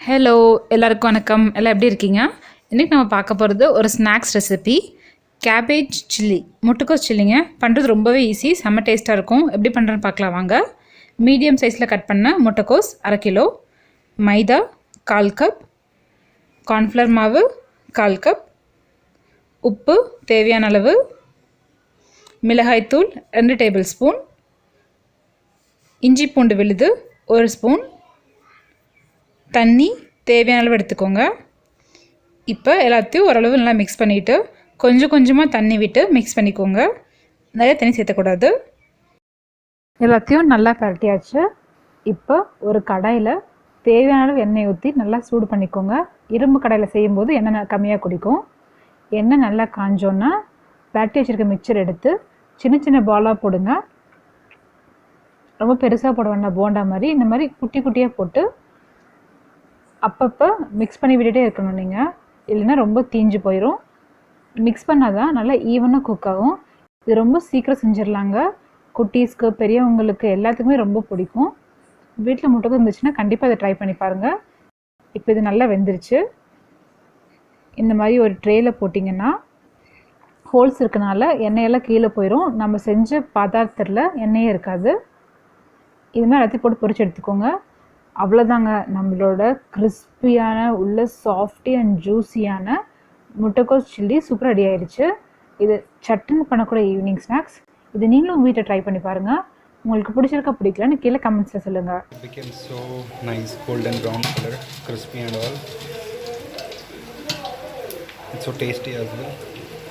Hello எல்லாருக்கும் வணக்கம். எல்லாம் எப்படி இருக்கீங்க? இன்றைக்கி நம்ம பார்க்க போகிறது ஒரு ஸ்நாக்ஸ் ரெசிபி கேபேஜ் சில்லி, முட்டைக்கோஸ் சில்லிங்க. பண்ணுறது ரொம்பவே ஈஸி, செம்ம டேஸ்ட்டாக இருக்கும். எப்படி பண்ணுறேன்னு பார்க்கலாம் வாங்க. மீடியம் சைஸில் கட் பண்ண முட்டைக்கோஸ் 1/2 கிலோ, மைதா 1/4 கப், கார்ன்ஃப்ளவர் மாவு 1/4 கப், உப்பு தேவையான அளவு, மிளகாய்த்தூள் 2 டேபிள் ஸ்பூன், இஞ்சி பூண்டு விழுது 1 ஸ்பூன், தண்ணி தேவையான அளவு எடுத்துக்கோங்க. இப்போ எல்லாத்தையும் ஓரளவு நல்லா மிக்ஸ் பண்ணிவிட்டு கொஞ்சம் கொஞ்சமாக தண்ணி விட்டு மிக்ஸ் பண்ணிக்கோங்க. நிறைய தண்ணி சேர்த்தக்கூடாது. எல்லாத்தையும் நல்லா பரட்டியாச்சு. இப்போ ஒரு கடாயில் தேவையான அளவு எண்ணெய் ஊற்றி நல்லா சூடு பண்ணிக்கோங்க. இரும்பு கடாயில் செய்யும்போது எண்ணெய் கம்மியாக குடிக்கும். எண்ணெய் நல்லா காஞ்சோன்னா பரட்டி வச்சுருக்க மிக்சர் எடுத்து சின்ன சின்ன பாலாக போடுங்க. ரொம்ப பெருசாக போட வேண்டாம், போண்டா மாதிரி. இந்த மாதிரி குட்டி குட்டியாக போட்டு அப்பப்போ மிக்ஸ் பண்ணி விட்டுட்டே இருக்கணும் நீங்கள், இல்லைன்னா ரொம்ப தீஞ்சு போயிடும். மிக்ஸ் பண்ணால் தான் நல்லா ஈவனாக குக் ஆகும். இது ரொம்ப சீக்கிரம் செஞ்சிடலாங்க. குட்டீஸ்க்கு பெரியவங்களுக்கு எல்லாத்துக்குமே ரொம்ப பிடிக்கும். வீட்டில் முட்டைக்கோஸ் இருந்துச்சுன்னா கண்டிப்பாக அதை ட்ரை பண்ணி பாருங்கள். இப்போ இது நல்லா வெந்துருச்சு. இந்த மாதிரி ஒரு ட்ரேயில் போட்டிங்கன்னா ஹோல்ஸ் இருக்கனால எண்ணெயெல்லாம் கீழே போயிடும். நம்ம செஞ்ச பதார்த்தத்தில் எண்ணெயே இருக்காது. இது மாதிரி எல்லாத்தையும் போட்டு பொரிச்சு எடுத்துக்கோங்க. அவ்வளோதாங்க, நம்மளோட கிறிஸ்பியான உள்ள சாஃப்டி அண்ட் ஜூஸியான முட்டைக்கோஸ் சில்லி சூப்பர் ரெடி ஆயிடுச்சு. இது சட்டுன்னு பண்ணக்கூடிய ஈவினிங் ஸ்நாக்ஸ். இது நீங்களும் வீட்டை ட்ரை பண்ணி பாருங்கள். உங்களுக்கு பிடிச்சிருக்கா பிடிக்கலன்னு கீழே கமெண்ட்ஸில் சொல்லுங்கள். It became so nice, golden brown color, crispy and all. It's so tasty as well.